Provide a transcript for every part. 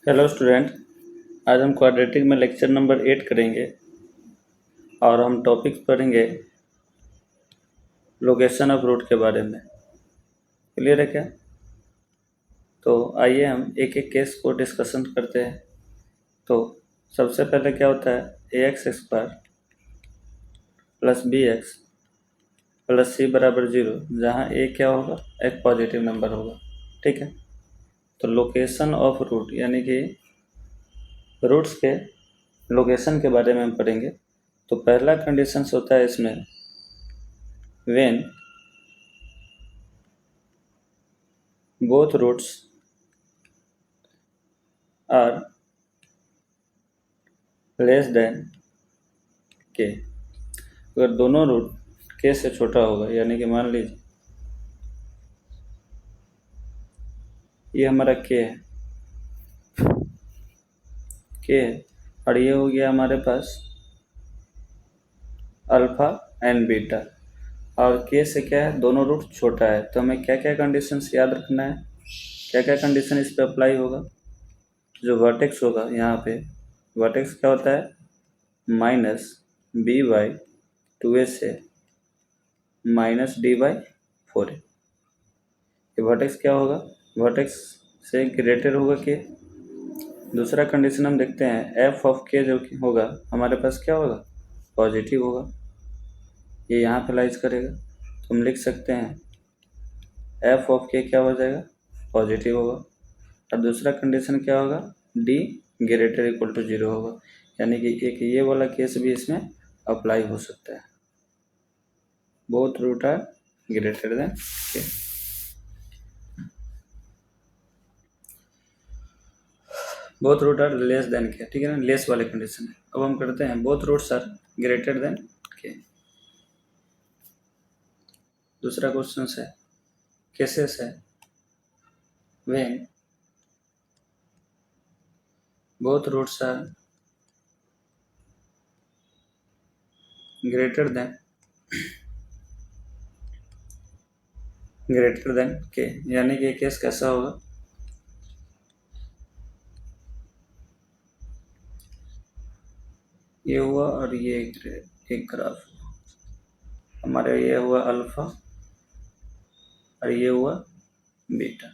Hello student. आज हम quadratic में लेक्चर नंबर 8 करेंगे और हम टॉपिक पढ़ेंगे लोकेशन ऑफ रूट के बारे में। क्लियर है क्या? तो आइए हम एक एक केस को डिस्कशन करते हैं। तो सबसे पहले क्या होता है, ax² plus bx plus c बराबर 0, जहाँ a क्या होगा, एक पॉजिटिव नंबर होगा। ठीक है, तो लोकेशन ऑफ रूट यानी कि रूट्स के लोकेशन के बारे में हम पढ़ेंगे। तो पहला कंडीशंस होता है इसमें when both roots are less than k। अगर दोनों रूट k से छोटा होगा, यानी कि मान लीजिए ये हमारा k है और ये हो गया हमारे पास अल्फा एंड बीटा, और k से क्या है, दोनों रूट छोटा है। तो हमें क्या क्या कंडीशंस याद रखना है, क्या क्या कंडीशन इस पे अप्लाई होगा। जो वर्टेक्स होगा यहाँ पे, वर्टेक्स क्या होता है, माइनस b/2a से माइनस d/4a। ये वर्टेक्स क्या होगा, वर्टेक्स से ग्रेटर होगा के। दूसरा कंडीशन हम देखते हैं f ऑफ k जो कि होगा हमारे पास क्या होगा, पॉजिटिव होगा। ये यहाँ पे लाइज करेगा, तो हम लिख सकते हैं f ऑफ k क्या हो जाएगा, पॉजिटिव होगा। और दूसरा कंडीशन क्या होगा, d ग्रेटर इक्वल टू 0 होगा, यानी कि एक ये वाला केस भी इसमें अप्लाई हो सकता है। Both root are greater than k। Both root are less than K, ठीक है ना, लेस वाले कंडीशन है। अब हम करते हैं both roots are greater than K. दूसरा क्वेश्चन है, केसेस है when both roots are greater than K, यानी कि केस कैसा होगा, ये हुआ और ये एक ग्राफ हमारे, ये हुआ अल्फा और ये हुआ बीटा,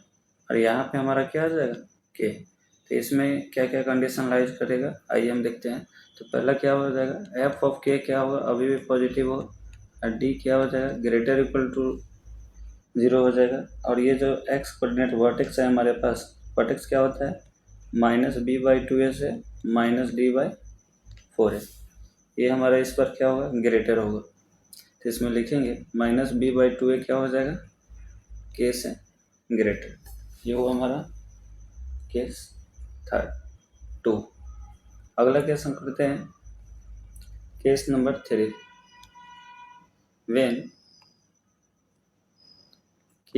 और यहाँ पे हमारा क्या आ जाएगा, के। तो इसमें क्या क्या कंडीशन लाइज करेगा, आइए हम देखते हैं। तो पहला क्या हो जाएगा, एफ ऑफ के क्या होगा, अभी भी पॉजिटिव होगा, और डी क्या हो जाएगा, ग्रेटर इक्वल टू 0 हो जाएगा। और ये जो एक्स कोऑर्डिनेट वर्टेक्स है हमारे पास, वर्टेक्स क्या होता है, माइनस b/2a से माइनस d/4a। ये हमारा इस पर क्या होगा, ग्रेटर होगा। तो इसमें लिखेंगे माइनस b/2a क्या हो जाएगा, के से ग्रेटर। ये हुआ हमारा केस थर्ड 2। अगला केस हम करते हैं, case number 3, when k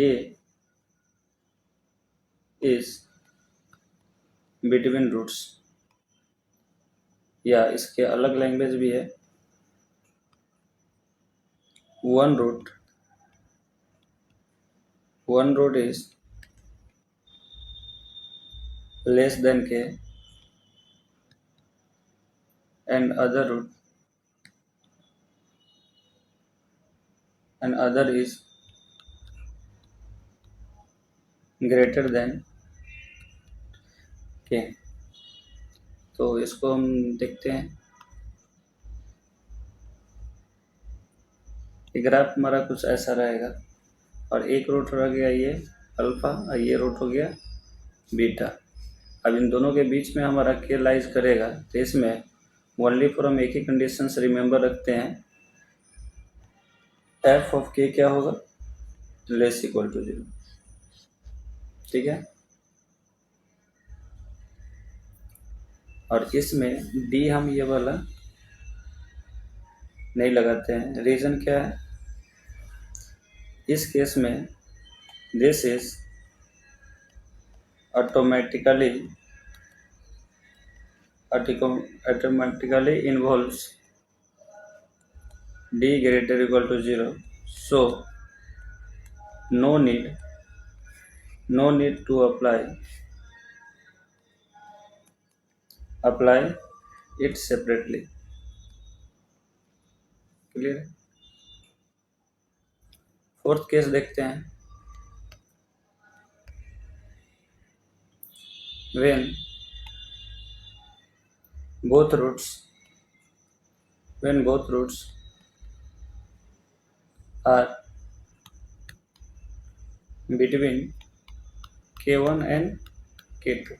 is between roots, या इसके अलग लैंग्वेज भी है, one root is less than k and other is greater than k। तो इसको हम देखते हैं, ग्राफ हमारा कुछ ऐसा रहेगा, और एक रूट रह गया ये अल्फा और ये रूट हो गया बीटा। अब इन दोनों के बीच में हमारा के लाइज करेगा, तो इसमें ओनली फॉर हम एक ही कंडीशन से रिमेंबर रखते हैं, एफ ऑफ के क्या होगा, लेस इक्वल टू 0। ठीक है, और इसमें डी हम ये वाला नहीं लगाते हैं। रीज़न क्या है, इस केस में this is automatically involves d greater equal to 0, so no need to apply apply it separately. Clear है। फोर्थ केस देखते हैं। when both roots are between k1 and k2,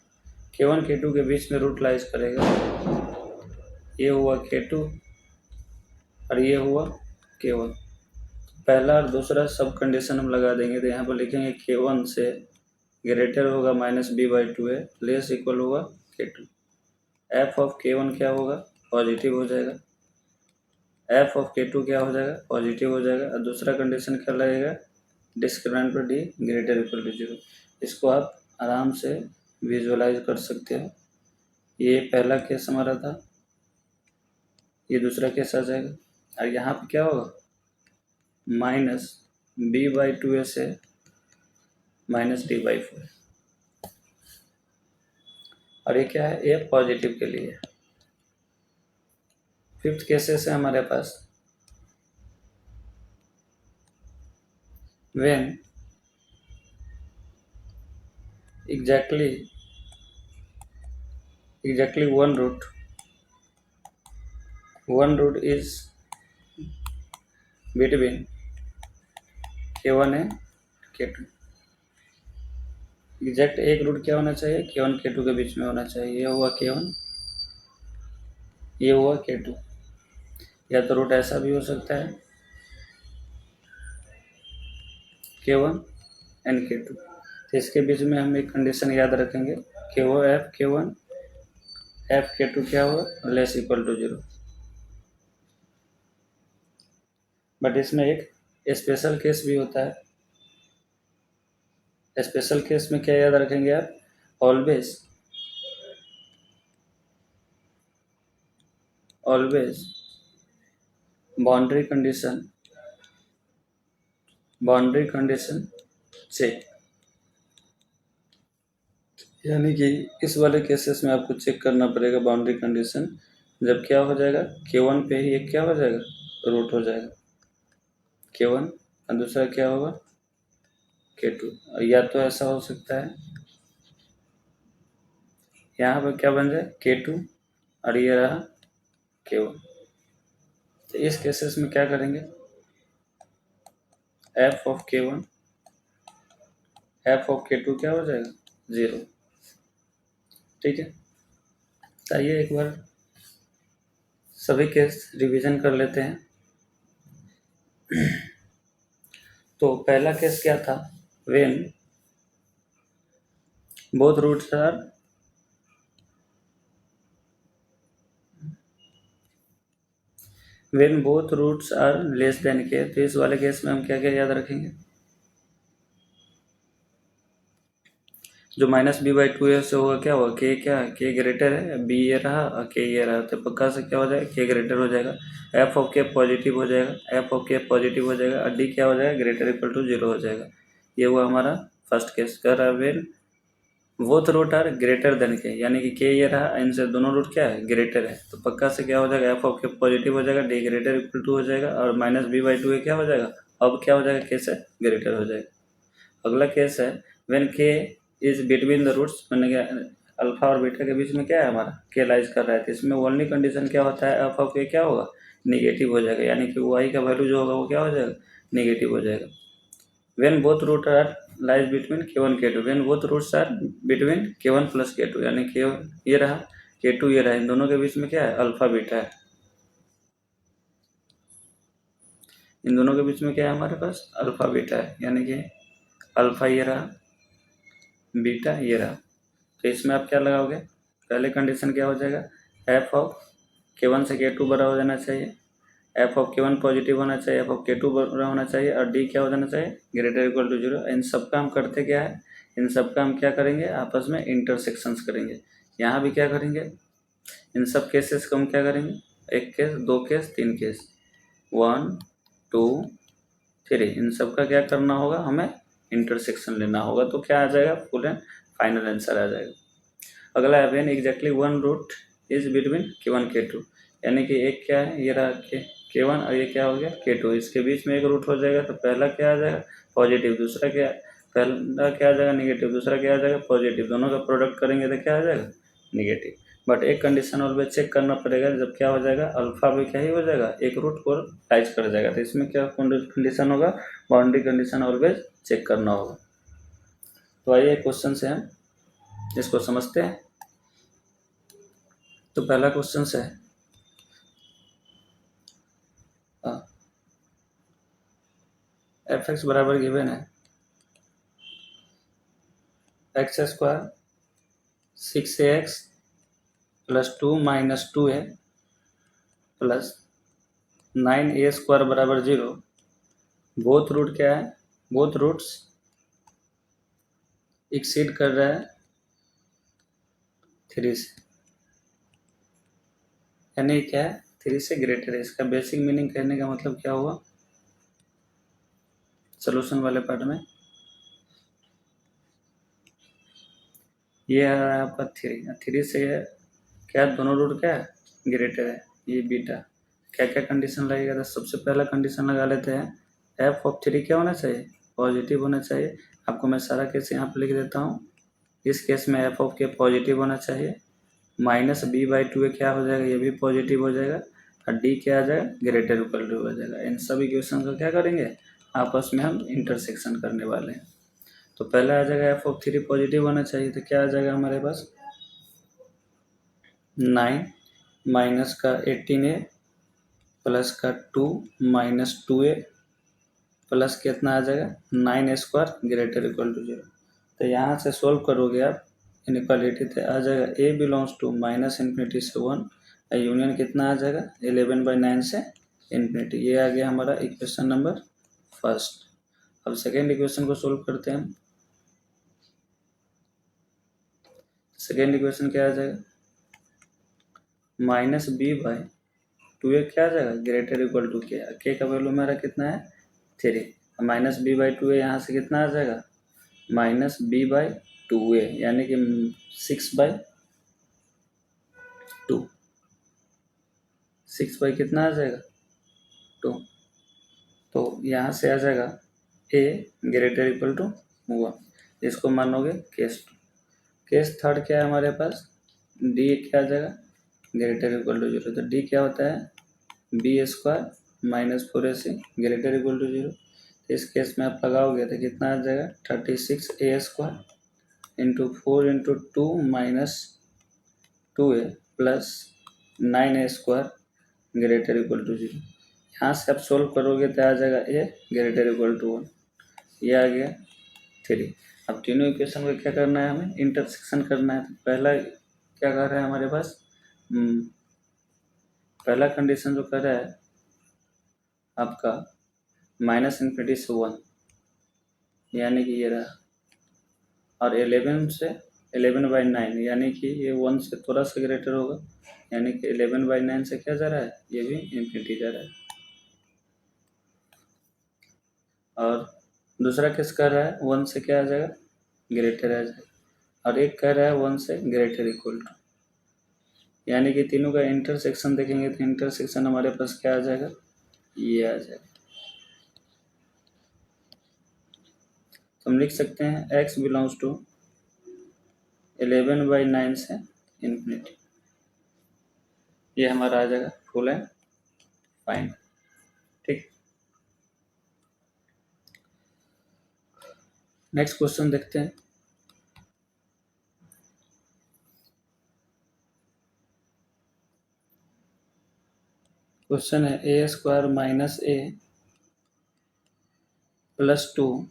k1 k2 के बीच में root lies करेगा। ये हुआ k2 और ये हुआ k1। पहला और दूसरा सब कंडीशन हम लगा देंगे, तो यहाँ पर लिखेंगे k1 से ग्रेटर होगा -b/2 है, लेस इक्वल होगा k2। एफ ऑफ k1 क्या होगा, पॉजिटिव हो जाएगा। एफ ऑफ k2 क्या हो जाएगा, पॉजिटिव हो जाएगा। और दूसरा कंडीशन क्या लगेगा, डिस्क्रिमिनेंट पर डी ग्रेटर इक्वल टू 0। इसको आप आराम से विजुअलाइज कर सकते हो। ये पहला केस हमारा था, ये दूसरा केस आ जाएगा। और यहाँ पे क्या होगा, -b/2 से -d/4। और ये क्या है, ये पॉजिटिव के लिए। फिफ्थ केसेस है हमारे पास, when exactly one root is between k1 and k2। Exact एक रूट क्या होना चाहिए, k1 k2 के बीच में होना चाहिए। ये हुआ k1, ये हुआ k2। या तो रूट ऐसा भी हो सकता है, k1 एंड k2। तो इसके बीच में हम एक कंडीशन याद रखेंगे, k1 एफ k2 क्या होगा, लेस इक्वल टू 0। बट इसमें एक स्पेशल केस भी होता है। स्पेशल केस में क्या याद रखेंगे आप, ऑलवेज बाउंड्री कंडीशन चेक। यानी कि इस वाले केसेस में आपको चेक करना पड़ेगा बाउंड्री कंडीशन, जब क्या हो जाएगा, k1 पे ही एक क्या हो जाएगा, रूट हो जाएगा k1, और दूसरा क्या होगा, k2। या तो ऐसा हो सकता है, यहाँ पर क्या बन जाए, k2 और ये रहा k1। तो इस केसेस में क्या करेंगे, F of k1 F of k2 क्या हो जाएगा, 0। ठीक है। आइए एक बार सभी केस रिवीजन कर लेते हैं। तो पहला केस क्या था, when both roots are less than k। तो इस वाले केस में हम क्या क्या याद रखेंगे, जो -b/2 से होगा क्या होगा, k ग्रेटर है, b ये रहा और k ये रहा, तो पक्का से क्या हो जाएगा, k ग्रेटर हो जाएगा। एफ ऑफ k पॉजिटिव हो जाएगा, और d क्या हो जाएगा, ग्रेटर इक्वल टू 0 हो जाएगा। ये हुआ हमारा फर्स्ट केस। कर रहा when both root are greater than K, यानी कि k ये रहा, इनसे दोनों रूट क्या है, ग्रेटर है, तो पक्का से क्या हो जाएगा, एफ ऑफ k पॉजिटिव हो जाएगा, d ग्रेटर इक्वल टू हो जाएगा, और -b/2 क्या हो जाएगा, अब क्या हो जाएगा, k से ग्रेटर हो जाएगा। अगला केस है when k is between the roots, मैंने क्या, अल्फा और बीटा के बीच में क्या है हमारा, k लाइज कर रहा है, तो इसमें ओनली कंडीशन क्या होता है, एफ ऑफ k क्या होगा, निगेटिव हो जाएगा, यानी कि y का वैल्यू जो होगा वो क्या हो जाएगा, निगेटिव हो जाएगा। when both root are lies between k1 k2, when both roots are between k1 plus k2, यानी k1 ये रहा, k2 ये रहा, इन दोनों के बीच में क्या है, अल्फा बीटा है। इन दोनों के बीच में क्या है हमारे पास, अल्फा बीटा है, यानी कि अल्फा ये रहा, बीटा ये रहा। तो इसमें आप क्या लगाओगे, पहले कंडीशन क्या हो जाएगा, एफ ऑफ k1 से k2 बड़ा हो जाना चाहिए, एफ ऑफ k1 पॉजिटिव होना चाहिए, एफ ऑफ k2 बड़ा होना चाहिए, और d क्या हो जाना चाहिए, ग्रेटर इक्वल टू 0। इन सब का हम करते क्या है, इन सब का हम क्या करेंगे, आपस में इंटरसेक्शंस करेंगे। यहाँ भी क्या करेंगे, इन सब केसेस को हम क्या करेंगे, एक केस, दो केस, तीन केस, 1 2 3, इन सब का क्या करना होगा, हमें इंटरसेक्शन लेना होगा, तो क्या आ जाएगा, फुल एंड फाइनल आंसर आ जाएगा। अगला है when exactly one root is between K1 K2, यानी कि एक क्या है, ये रहा K1 और ये क्या हो गया K2, इसके बीच में एक रूट हो जाएगा तो पहला क्या आ जाएगा पॉजिटिव, दूसरा क्या, पहला क्या आ जाएगा निगेटिव, दूसरा क्या आ जाएगा पॉजिटिव, दोनों का प्रोडक्ट करेंगे तो क्या आ जाएगा निगेटिव। बट एक कंडीशन ऑलवेज चेक करना पड़ेगा, जब क्या हो जाएगा अल्फा भी क्या ही हो जाएगा एक रूट को टाइच कर जाएगा, तो इसमें क्या कंडीशन होगा, बाउंड्री कंडीशन ऑलवेज चेक करना होगा। तो आइए क्वेश्चन से हम इसको समझते हैं। तो पहला क्वेश्चन से है एफ एक्स बराबर गिवन है x square 6ax plus 2 minus 2a plus 9a square बराबर 0। बोथ रूट क्या है, बोथ रूट्स एक्सीड कर रहा है 3 से, यानी क्या है 3 से ग्रेटर है। इसका बेसिक मीनिंग कहने का मतलब क्या हुआ, सोल्यूशन वाले पार्ट में ये आ रहा है आपका 3 से है क्या, दोनों रूट क्या है ग्रेटर है, ये बीटा। क्या क्या कंडीशन लगेगा, तो सबसे पहला कंडीशन लगा लेते हैं एफ ऑफ 3 क्या होना चाहिए पॉजिटिव होना चाहिए। आपको मैं सारा केस यहाँ पर लिख देता हूँ। इस केस में एफ ऑफ के पॉजिटिव होना चाहिए, माइनस बी बाई 2 क्या हो जाएगा ये भी पॉजिटिव हो जाएगा, और डी क्या आ जाएगा ग्रेटर इक्वल टू हो जाएगा। इन सभी इक्वेशन का क्या करेंगे आपस में हम इंटरसेक्शन करने वाले हैं। तो पहला आ जाएगा एफ ऑफ 3 पॉजिटिव होना चाहिए, तो क्या आ जाएगा हमारे पास 9 माइनस का 18a प्लस का 2 माइनस 2a प्लस कितना आ जाएगा 9 स्क्वायर ग्रेटर इक्वल टू 0। तो यहाँ से सोल्व करोगे आप इनइक्वालिटी, तो आ जाएगा a belongs to minus infinity से 1, यूनियन कितना आ जाएगा 11/9 से इन्फिनिटी। ये आ गया हमारा इक्वेशन नंबर फर्स्ट। अब सेकेंड इक्वेशन को सोल्व करते हैं हम। सेकेंड इक्वेशन क्या आ जाएगा माइनस बी बाई 2a क्या आ जाएगा ग्रेटर इक्वल टू के का वैल्यू मेरा कितना है 3, माइनस बी बाई 2a यहाँ से कितना आ जाएगा माइनस बी बाई 2a, यानी कि 6/2, 6 बाई कितना आ जाएगा 2, तो यहाँ से आ जाएगा a ग्रेटर इक्वल टू 1, इसको मानोगे केस 2। केस थर्ड क्या है हमारे पास d क्या आ जाएगा ग्रेटर इक्वल टू 0, तो d क्या होता है B square minus 4ac greater equal to 0। तो इस केस में आप लगाओगे तो कितना आ जाएगा 36a square into 4 into 2 minus 2a plus 9a square greater equal to 0। यहाँ से आप सोल्व करोगे तो आ जाएगा a ग्रेटर इक्वल टू 1, ये आ गया 3। अब तीनों इक्वेशन को क्या करना है हमें इंटरसेक्शन करना है। तो पहला क्या कर रहा है हमारे पास पहला कंडीशन जो कर रहा है आपका माइनस इन्फिनिटी से 1, यानी कि ये रहा, और 11 से 11/9 यानी कि ये 1 से थोड़ा सा ग्रेटर होगा, यानी कि 11/9 से क्या जा रहा है ये भी इन्फिनिटी जा रहा है। और दूसरा किस कर रहा है 1 से क्या आ जाएगा ग्रेटर आ जाएगा, और एक कह रहा है 1 से ग्रेटर इक्वल टू, यानी कि तीनों का इंटरसेक्शन देखेंगे तो इंटरसेक्शन हमारे पास क्या आ जाएगा ये आ जाएगा। तो हम लिख सकते हैं x बिलोंग्स टू 11/9 से इन्फिनिटी, ये हमारा आ जाएगा फुल एंड फाइन। ठीक, नेक्स्ट क्वेश्चन देखते हैं। क्वेश्चन है a square minus a plus 2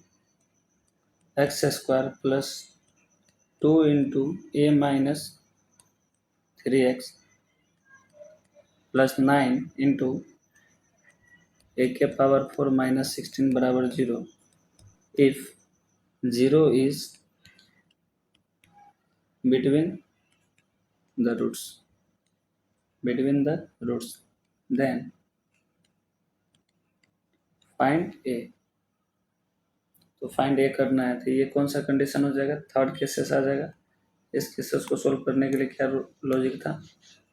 x square plus 2 into a minus 3x plus 9 into a के पावर 4 माइनस 16 बराबर 0 if 0 is between the roots then find a। तो find ए करना है, तो ये कौन सा कंडीशन हो जाएगा थर्ड केसेस आ जाएगा। इस केसेस को सोल्व करने के लिए क्या लॉजिक था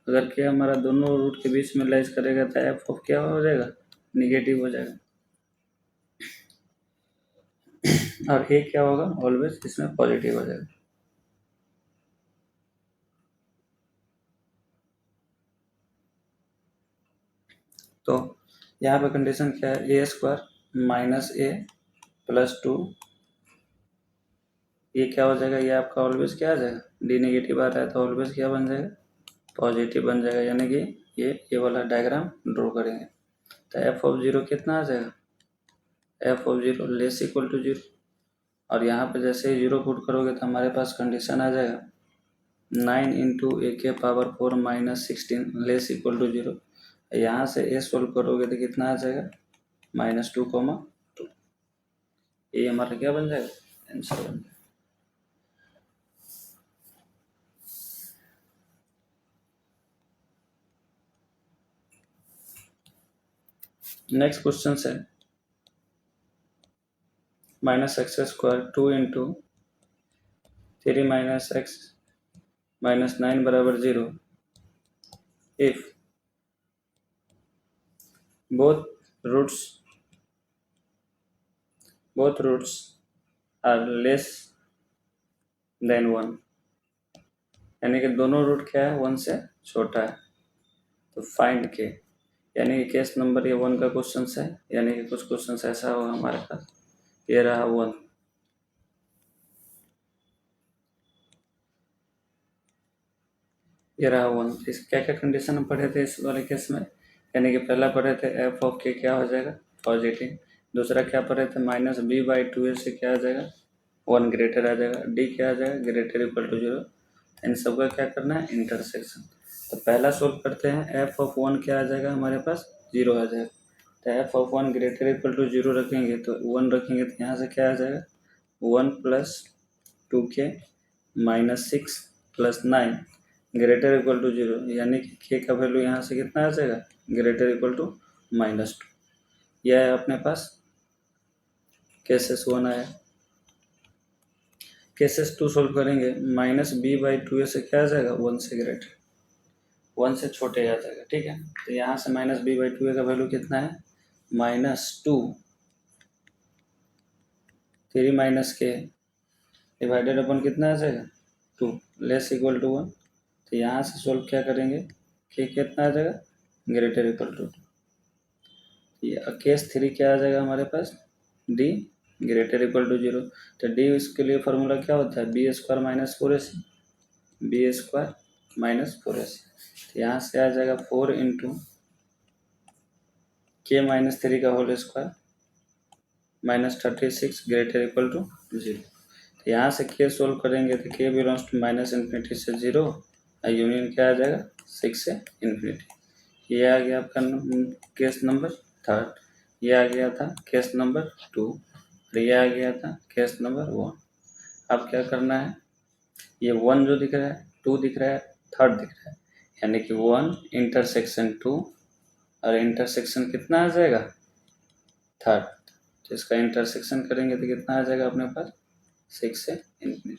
अगर के हमारा दोनों रूट के बीच में लाइज करेगा तो एफ ऑफ क्या हो जाएगा, निगेटिव हो जाएगा। और ए क्या होगा, ऑलवेज इसमें पॉजिटिव हो जाएगा। तो यहाँ पे कंडीशन क्या है, ए स्क्वायर माइनस ए प्लस 2, ये क्या हो जाएगा, ये आपका ऑलवेज क्या आ जाएगा, डी नेगेटिव आ रहा है तो ऑलवेज क्या बन जाएगा, पॉजिटिव बन जाएगा। यानी कि ये वाला डायग्राम ड्रॉ करेंगे तो एफ ऑफ जीरो कितना आ जाएगा, F of zero less equal to zero. और यहाँ पे जैसे ही जीरो पुट करोगे तो हमारे पास कंडीशन आ जाएगा 9 इंटू ए के power 4 minus 16 less equal to zero. यहाँ से ए सोल्व करोगे तो कितना आ जाएगा, -2, ये हमारा क्या बन जाएगा, आंसर बन जाएगा। नेक्स्ट क्वेश्चन है -x² 2 into 3 minus x minus 9 बराबर 0 if both roots are less than 1, यानी कि दोनों रूट क्या है, 1 से छोटा है। तो फाइंड के, यानी कि केस नंबर ये 1 का क्वेश्चन है। यानी कि कुछ क्वेश्चन ऐसा होगा हमारे पास, ये रहा 1, ये रहा 1। इस क्या क्या कंडीशन हम पढ़े थे इस वाले केस में, यानी कि पहला पढ़े थे एफ ऑफ के क्या हो जाएगा, पॉजिटिव। दूसरा क्या पढ़े थे, -b/2a से क्या आ जाएगा, 1 ग्रेटर आ जाएगा। डी क्या आ जाएगा, ग्रेटर इक्वल टू 0। इन सबका क्या करना है, इंटरसेक्शन। तो पहला सोल्व करते हैं, एफ ऑफ 1 क्या आ जाएगा हमारे पास, 0 आ जाएगा। तो F of 1 greater equal to 0 रखेंगे तो 1 रखेंगे तो यहाँ से क्या आ जाएगा, 1 + 2k minus 6 + 9 greater equal to 0, यानी कि के का वैल्यू यहाँ से कितना आ जाएगा, ग्रेटर इक्वल टू -2। यह है अपने पास केसेस 1 आया। केसेस 2 सोल्व करेंगे, -b/2a से क्या आ जाएगा, 1 से ग्रेटर, 1 से छोटे आ जाएगा। ठीक है, तो यहाँ से -b/2a का वैल्यू कितना है, -2 3 माइनस के डिवाइडेड अपन कितना आ जाएगा, 2 लेस इक्वल टू 1। तो यहाँ से सोल्व क्या करेंगे, के कितना आ जाएगा, ग्रेटर इक्वल टू 2। ये केस 3 क्या आ जाएगा हमारे पास, डी ग्रेटर इक्वल टू 0। तो डी इसके लिए फॉर्मूला क्या होता है, b² minus 4ac, b² minus 4ac। तो यहाँ से आ जाएगा 4 इंटू के माइनस 3 का whole square -36 greater equal to 0। तो यहाँ से के सोल्व करेंगे तो के बिलोंग्स टू -∞ से 0 और यूनियन क्या आ जाएगा, 6 से ∞। ये आ गया आपका केस नंबर 3, ये आ गया था केस नंबर 2 और ये आ गया था केस नंबर 1। अब क्या करना है, ये 1 जो दिख रहा है, 2 दिख रहा है, 3 दिख रहा है, यानी कि 1 इंटरसेक्शन 2 और इंटरसेक्शन कितना आ जाएगा, 3। तो इसका इंटरसेक्शन करेंगे तो कितना आ जाएगा अपने पास, 6 से ∞।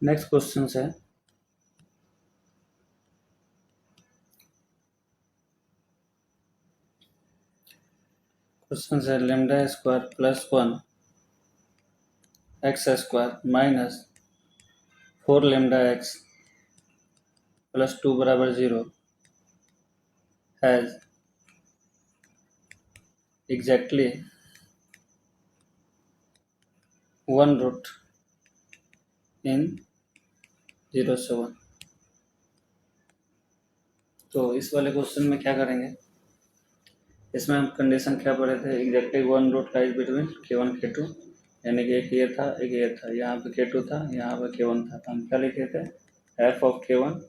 नेक्स्ट क्वेश्चन है λ² + 1 x² माइनस 4λx + 2 बराबर 0 हैज एग्जैक्टली 1 रूट इन 0 से 1। तो इस वाले क्वेश्चन में क्या करेंगे, इसमें हम कंडीशन क्या पढ़े थे, exactly 1 root lies between k1 k2, यानी कि एक ये था एक ये था, यहाँ पे k2 था यहाँ पे k1 था। तो हम क्या लिखे थे, f of k1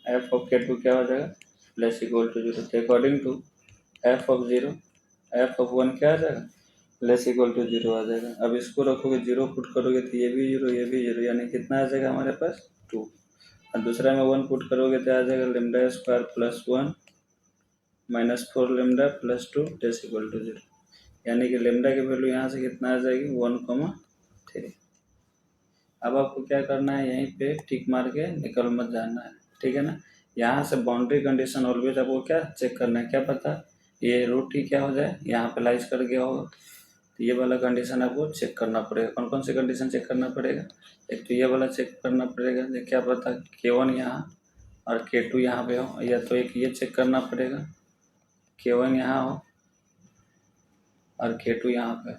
F of K two क्या हो जाएगा, लेस इक्वल टू जीरो। तो according to F of zero, F of one क्या आ जाएगा, लेस इक्वल टू जीरो आ जाएगा। अब इसको रखोगे, जीरो पुट करोगे तो ये भी जीरो, ये भी जीरो, यानी कितना आ जाएगा हमारे पास, टू। और दूसरा में वन पुट करोगे तो आ जाएगा lambda square plus one minus four lambda plus two less equal to zero, यानी कि लेमडा की वैल्यू यहाँ से कितना आ जाएगी, 1,3। अब आपको क्या करना है, यहीं पे टिक मार के निकल मत जाना है, ठीक है ना। यहाँ से बाउंड्री कंडीशन ऑलवेज आपको क्या चेक करना है, क्या पता ये रूट ही क्या हो जाए, यहाँ पे लाइज कर गया होगा, तो ये वाला कंडीशन आपको चेक करना पड़ेगा। कौन कौन से कंडीशन चेक करना पड़ेगा, एक तो ये वाला चेक करना पड़ेगा, क्या पता K1 यहाँ और K2 यहाँ पे हो, या तो एक ये चेक करना पड़ेगा K1 यहाँ हो और K2 यहाँ पे,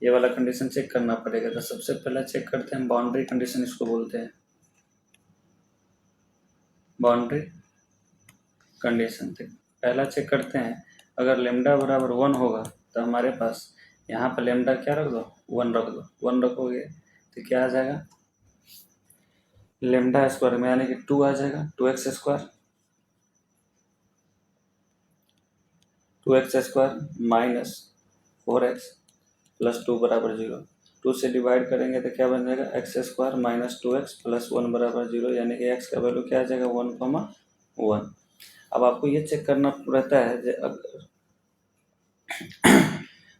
ये वाला कंडीशन चेक करना पड़ेगा। तो सबसे पहला चेक करते हैं बाउंड्री कंडीशन, इसको बोलते हैं बाउंड्री कंडीशन। पहला चेक करते हैं, अगर लेमडा बराबर 1 होगा तो हमारे पास यहाँ पर लेमडा क्या रख दो, 1 रख दो। 1 रखोगे तो क्या आ जाएगा, लेमडा स्क्वायर में यानी कि 2 आ जाएगा, 2x square, 2x square minus 4x plus 2 बराबर 0। 2 से डिवाइड करेंगे तो क्या बन जाएगा, x square minus 2x plus 1 बराबर 0, यानी कि x का वैल्यू क्या आ जाएगा, 1,1। अब आपको ये चेक करना रहता है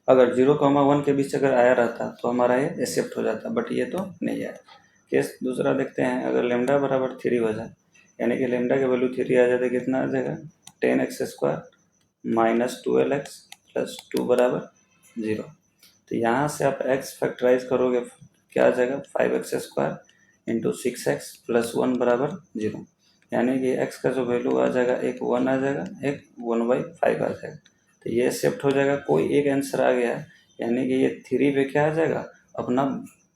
अगर 0,1 के बीच अगर आया रहता तो हमारा ये एक्सेप्ट हो जाता, बट ये तो नहीं आया। केस दूसरा देखते हैं, अगर लेमडा बराबर 3 हो जाए, यानी कि लेमडा की वैल्यू 3 आ जाए तो कितना आ जाएगा, 10x square minus 12x plus 2 बराबर 0। तो यहाँ से आप x फैक्टराइज करोगे, क्या आ जाएगा, 5x square into 6x plus 1 बराबर 0, यानी कि x का जो वैल्यू आ जाएगा, एक 1 आ जाएगा, एक 1/5 आ जाएगा। तो ये एक्सेप्ट हो जाएगा, कोई एक आंसर आ गया, यानी कि ये 3 पे क्या आ जाएगा, अपना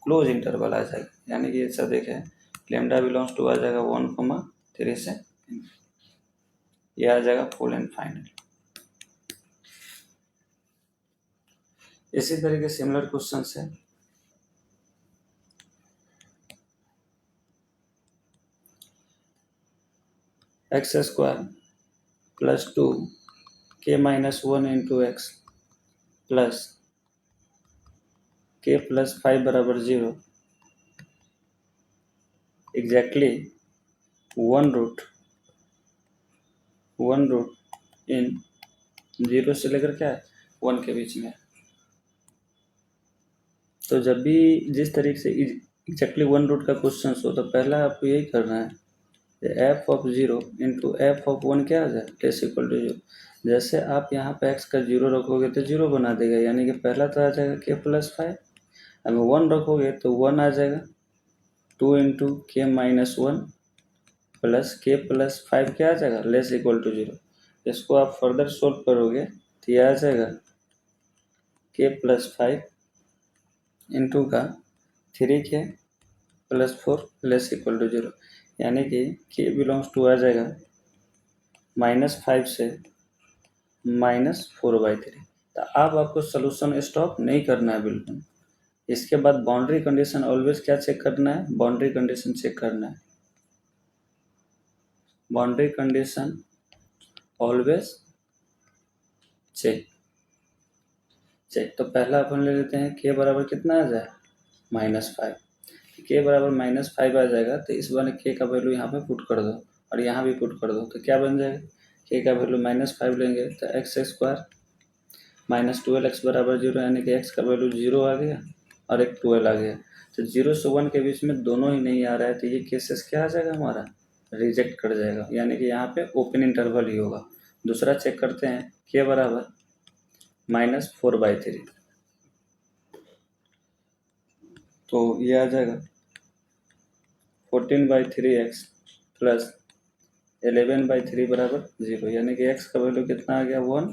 क्लोज इंटरवल आ जाएगा, यानी कि ऐसा देखें लेमडा बिलोंग्स टू आ जाएगा 1,3 से, ये आ जाएगा फुल एंड फाइनल। इसी तरीके सिमिलर क्वेश्चन है, x square plus 2 k minus 1 into x plus k plus 5 बराबर 0, एग्जैक्टली वन रूट इन 0 से लेकर क्या है 1 के बीच में। तो जब भी जिस तरीके से एग्जैक्टली वन रूट का क्वेश्चन हो, तो पहला आपको यही करना है, F of 0 into F of 1 क्या आ जाए, लेस इक्वल टू 0। जैसे आप यहाँ पे एक्स का 0 रखोगे तो 0 बना देगा, यानी कि पहला तो आ जाएगा k प्लस 5, अगर 1 रखोगे तो 1 आ जाएगा, 2 इंटू के माइनस 1 प्लस k प्लस 5 क्या आ जाएगा, लेस इक्वल टू 0। इसको आप फर्दर सोल्व करोगे तो यह आ जाएगा k प्लस 5 इंटू का 3k plus 4 less equal to 0, यानी कि k बिलोंग्स टू आ जाएगा -5 से -4/3। तो अब आपको सोल्यूशन स्टॉप नहीं करना है बिल्कुल। इसके बाद बाउंड्री कंडीशन ऑलवेज क्या चेक करना है, बाउंड्री कंडीशन चेक करना है, बाउंड्री कंडीशन ऑलवेज चेक। तो पहला अपन ले लेते हैं k बराबर कितना आ जाए, -5। k बराबर -5 आ जाएगा, तो इस बार k का वैल्यू यहाँ पे पुट कर दो और यहाँ भी पुट कर दो, तो क्या बन जाएगा, k का वैल्यू -5 लेंगे तो एक्स स्क्वायर माइनस 12x बराबर 0, यानी कि x का वैल्यू 0 आ गया और एक 12 आ गया। तो 0 से 1 के बीच में दोनों ही नहीं आ रहा है, तो ये केसेस क्या आ जाएगा, हमारा रिजेक्ट कर जाएगा, यानी कि यहाँ पे ओपन इंटरवल ही होगा। दूसरा चेक करते हैं, k बराबर -4/3, तो ये आ जाएगा 14/3x प्लस 11/3 बराबर 0, यानी कि x का वैल्यू कितना आ गया, 1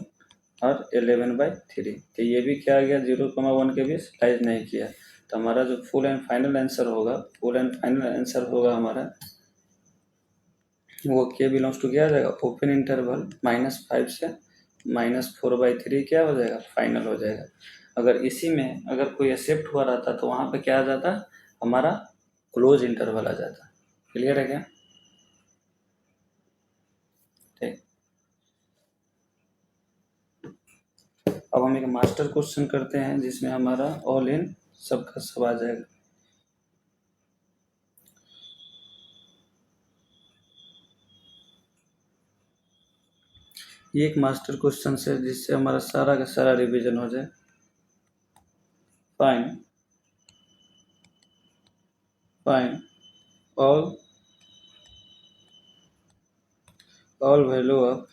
और 11/3। तो ये भी क्या आ गया, 0,1 के बीच लाइज नहीं किया। तो हमारा जो फुल एंड फाइनल आंसर होगा हमारा, वो k बिलोंग्स टू क्या आ जाएगा, ओपन इंटरवल -5 से -4/3 क्या हो जाएगा, फाइनल हो जाएगा। अगर इसी में अगर कोई एक्सेप्ट हुआ रहता तो वहाँ पे क्या आ जाता, हमारा क्लोज इंटरवल आ जाता। क्लियर है क्या। ठीक। अब हम एक मास्टर क्वेश्चन करते हैं जिसमें हमारा ऑल इन सबका सब आ जाएगा। ये एक मास्टर क्वेश्चन है जिससे हमारा सारा का सारा रिवीजन हो जाए। Find all value of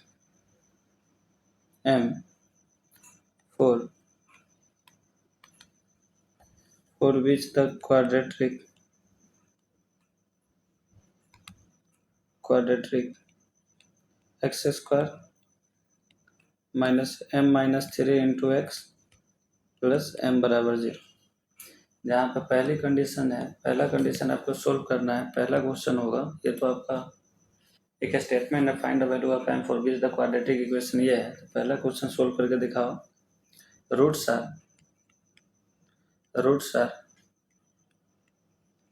m for which the quadratic x square minus m minus 3 into x plus m बराबर 0। जहाँ पे पहली कंडीशन है, पहला कंडीशन आपको सोल्व करना है। पहला क्वेश्चन होगा, ये तो आपका एक स्टेटमेंट है, find the value of m for which the quadratic equation ये है। तो पहला क्वेश्चन सोल्व करके दिखाओ। Roots are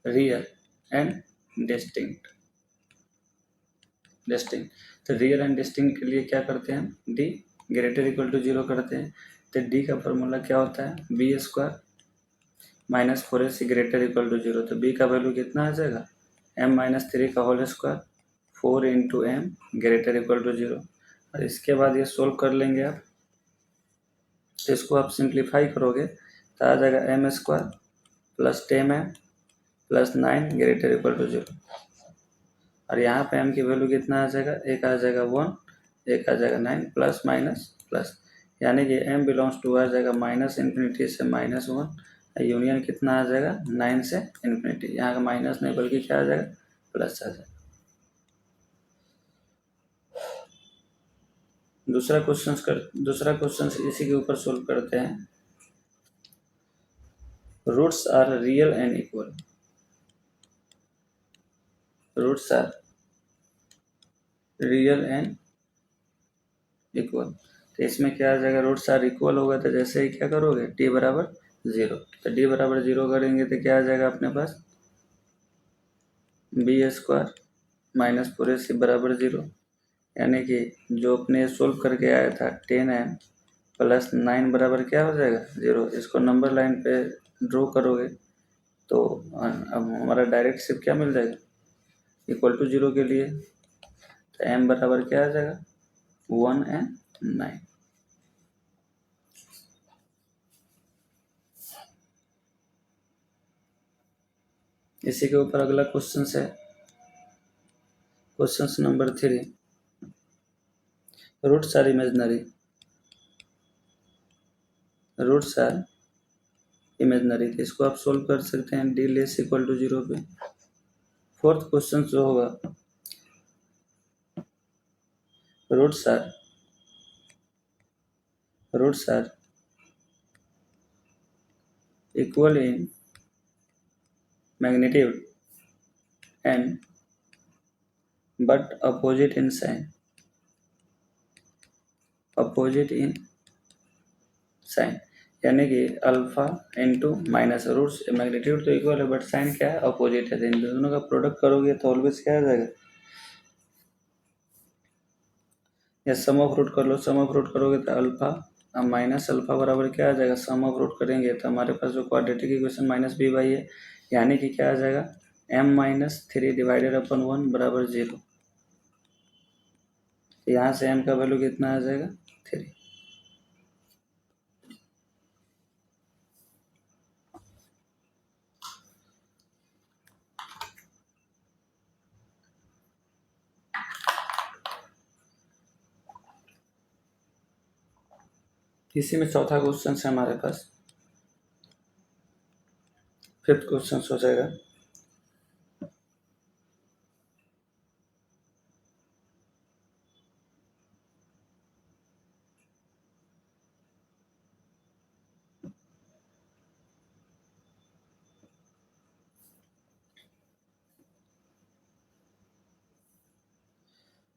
real and distinct. तो रियल एंड डिस्टिंक्ट के लिए क्या करते हैं, d ग्रेटर इक्वल टू 0 करते हैं। तो d का फॉर्मूला क्या होता है, B square minus 4ac greater equal to 0। तो b का वैल्यू कितना आ जाएगा, m माइनस 3 का whole square 4 into M greater equal to 0। और इसके बाद ये सोल्व कर लेंगे आप। तो इसको आप सिंप्लीफाई करोगे तो आ जाएगा M square plus 10m plus 9 greater equal to 0। और यहाँ पे m की वैल्यू कितना आ जाएगा, एक आ जाएगा 1, एक आ जाएगा 9 प्लस माइनस प्लस, यानी कि m बिलोंग्स टू आ जाएगा माइनस इन्फिनिटी से -1। यूनियन कितना आ जाएगा, 9 से इन्फिनिटी। यहाँ का माइनस नहीं बल्कि क्या आ जाएगा, प्लस आ जाएगा। दूसरा क्वेश्चन इसी के ऊपर सोल्व करते हैं। Roots are real and equal. Roots are real and equal. तो इसमें क्या आ जाएगा, रूट्स आर इक्वल होगा तो जैसे ही क्या करोगे, d बराबर 0। तो d बराबर 0 करेंगे तो क्या आ जाएगा अपने पास, बी स्क्वायर माइनस 4ac बराबर 0। यानी कि जो अपने सोल्व करके आया था 10m प्लस 9 बराबर क्या हो जाएगा, 0। इसको नंबर लाइन पे ड्रॉ करोगे तो अब हमारा डायरेक्ट सिर्फ क्या मिल जाएगा, इक्वल टू 0 के लिए। तो m बराबर क्या आ जाएगा, 1 एंड 9। इसी के ऊपर अगला क्वेश्चन है, question number 3। Roots are imaginary. तो इसको आप सोल्व कर सकते हैं d लेस इक्वल टू 0 पे। फोर्थ क्वेश्चन जो होगा, roots are equal in magnitude and but opposite in sign. यानी कि alpha into minus, roots magnitude तो इक्वल है बट साइन क्या है, अपोजिट है। तो इन दोनों का प्रोडक्ट करोगे तो ऑलवेज क्या आ जाएगा, या सम ऑफ रूट कर लो। सम ऑफ रूट करोगे तो अल्फा माइनस अल्फा बराबर क्या आ जाएगा, सम ऑफ रूट करेंगे तो हमारे पास जो quadratic equation minus B by है, यानी कि क्या आ जाएगा, m माइनस 3 डिवाइडेड अपन 1 बराबर 0। यहाँ से m का वैल्यू कितना आ जाएगा, 3। इसी में चौथा क्वेश्चन है हमारे पास, फिफ्थ क्वेश्चन हो जाएगा।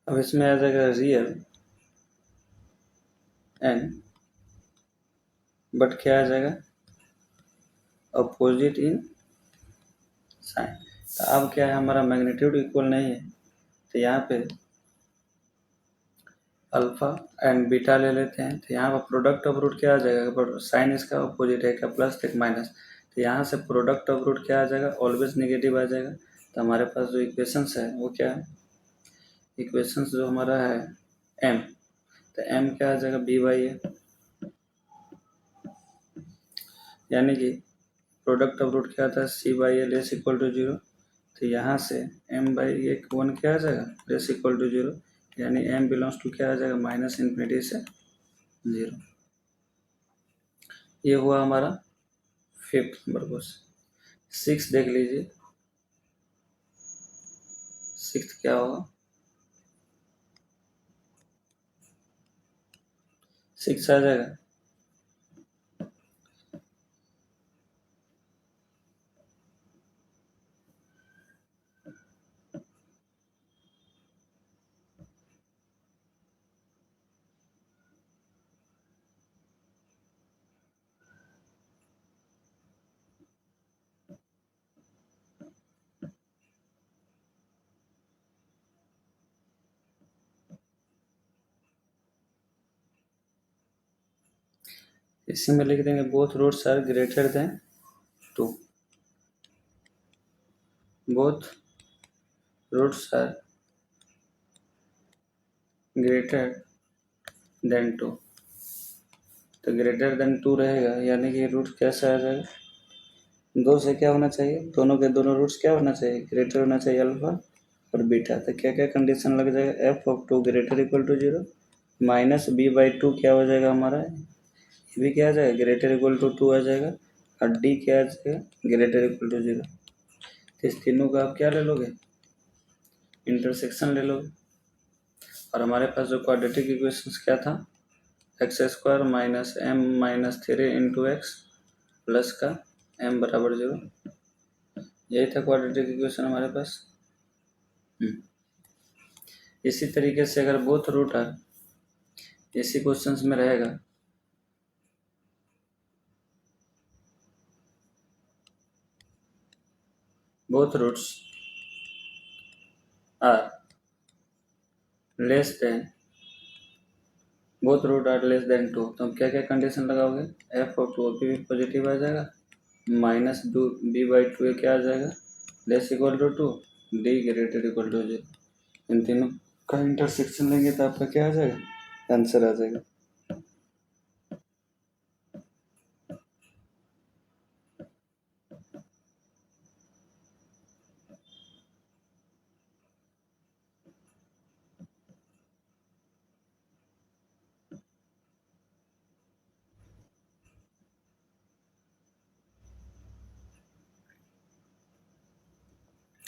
अब इसमें आ जाएगा रियल एंड बट क्या आ जाएगा, अपोजिट इन साइन। तो अब क्या है, हमारा मैग्नीट्यूड इक्वल नहीं है, तो यहाँ पे अल्फा एंड बीटा ले लेते हैं, तो यहाँ पर प्रोडक्ट ऑफ रूट क्या आ जाएगा, साइन इसका अपोजिट है, क्या प्लस एक माइनस, तो यहाँ से प्रोडक्ट ऑफ रूट क्या आ जाएगा, ऑलवेज नेगेटिव आ जाएगा। तो हमारे पास जो इक्वेशंस है वो क्या है, इक्वेशंस जो हमारा है m, तो m क्या आ जाएगा, b/a, यानी कि प्रोडक्ट ऑफ रूट क्या आता है, c/a लेस इक्वल टू 0, तो यहाँ से m/a 1 क्या आ जाएगा, लेस इक्वल टू 0, यानी m बिलोंग्स टू क्या आ जाएगा, -∞ से 0। ये हुआ हमारा 5th नंबर क्वेश्चन। 6 देख लीजिए, 6 क्या होगा, 6 आ जाएगा, इसी में लिख देंगे both roots are greater than 2, both roots are greater than 2, तो ग्रेटर देन 2 रहेगा, यानी कि रूट कैसा आ जाएगा, 2 से क्या होना चाहिए, दोनों के दोनों रूट्स क्या होना चाहिए, ग्रेटर होना चाहिए अल्फा और बीटा। तो क्या क्या कंडीशन लग जाएगा, f(2) greater equal to 0, -b/2 क्या हो जाएगा हमारा, ये भी क्या आ जाएगा, ग्रेटर इक्वल टू 2 आ जाएगा, और d क्या आ जाएगा, ग्रेटर इक्वल टू 0। तो इस तीनों का आप क्या ले लोगे, इंटरसेक्शन ले लोगे, और हमारे पास जो क्वाड्रेटिक इक्वेशंस क्या था, x² minus m minus 3 into x plus का m बराबर 0, यही था क्वाड्रेटिक इक्वेशन हमारे पास। इसी तरीके से अगर बोथ रूट आर, इसी क्वेश्चंस में रहेगा, both roots are less than, both root are less than 2, तो हम क्या क्या कंडीशन लगाओगे, f(2) अभी भी पॉजिटिव आ जाएगा, -b/2 क्या आ जाएगा, less equal to 2, d greater equal to 0, इन तीनों का इंटरसेक्शन लेंगे तो आपका क्या आ जाएगा, आंसर आ जाएगा।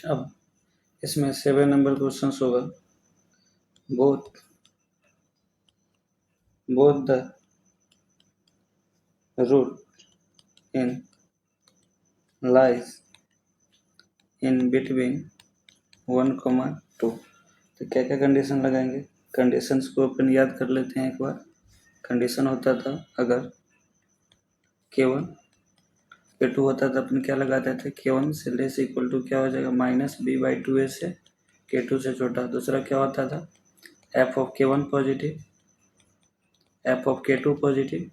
अब इसमें 7 नंबर क्वेश्चन होगा, both the root in lies in between 1,2, तो क्या क्या कंडीशन लगाएंगे, कंडीशंस को अपन याद कर लेते हैं एक बार। कंडीशन होता था अगर k1 k2 होता था, अपन क्या लगाते थे, k1 से लेस इक्वल टू क्या हो जाएगा, -b/2a से k2 से छोटा। दूसरा क्या होता था, f(k1) पॉजिटिव, f(k2) पॉजिटिव,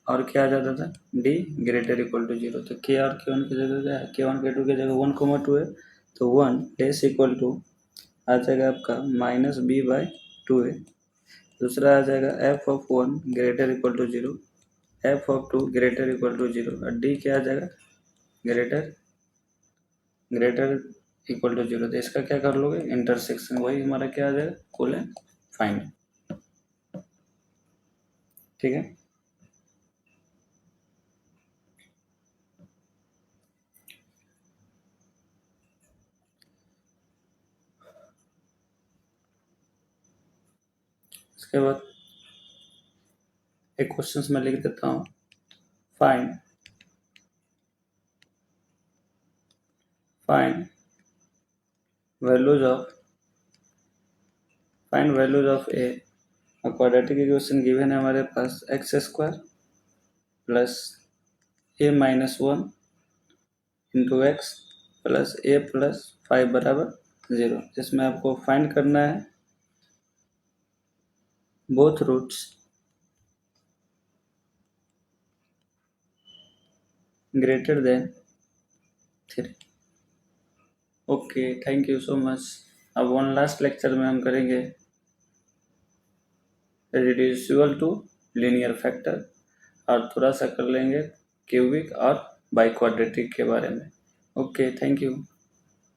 और क्या आ जाता था, d ग्रेटर इक्वल टू 0। तो k और k1 की जगह क्या है, k1 k2 की जगह 1,2 है, तो 1 लेस इक्वल टू आ जाएगा आपका -b/2a। दूसरा आ जाएगा f(1) greater equal to 0, f(2) greater equal to 0, और d क्या आ जाएगा, ग्रेटर इक्वल टू 0। तो इसका क्या कर लोगे, इंटरसेक्शन, वही हमारा क्या आ जाएगा, कोलन फाइंड, ठीक है। इसके बाद एक क्वेश्चन में लिख देता हूँ, find values of A, quadratic equation given है हमारे पास, x² plus a-1 into x plus a plus 5 बराबर 0, जिसमें आपको फाइंड करना है both roots greater than 3। Okay, thank you so much. अब वन लास्ट लेक्चर में हम करेंगे रिड्यूसिबल टू लीनियर फैक्टर और थोड़ा सा कर लेंगे क्यूबिक और बाई क्वाड्रेटिक के बारे में। Okay, thank you.